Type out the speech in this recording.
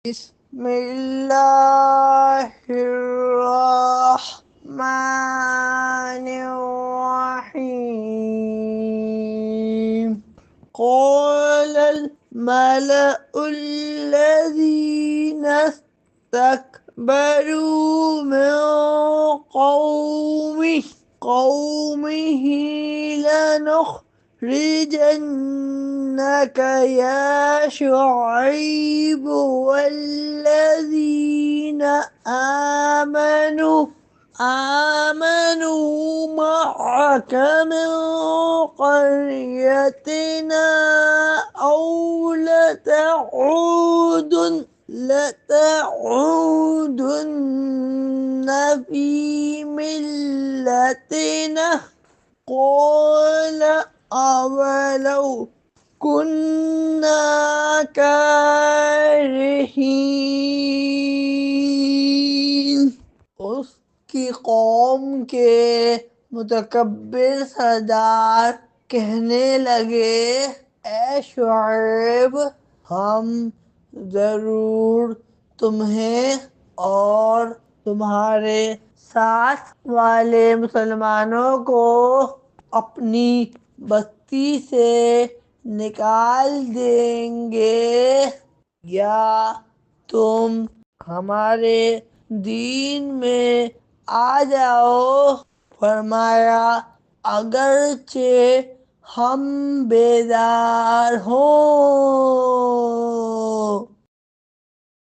बिस्मिल्लाहिर्रहमानिर्रहीम। क़ालल मलअुल्लज़ीना इस्तकबरू मिन क़ौमिही लनुख़रिजन्नक या शुअय्ब वल्लज़ीना آمنوا معك من قريتنا أو لتعودن في ملتنا قال أولو كنا كارهين। उसकी कौम के मुतकब्बिर सरदार कहने लगे, ए शुएब, हम जरूर तुम्हें और तुम्हारे साथ वाले मुसलमानों को अपनी बस्ती से निकाल देंगे या तुम हमारे दीन में आ जाओ। फरमाया, अगरचे हम बेदार हों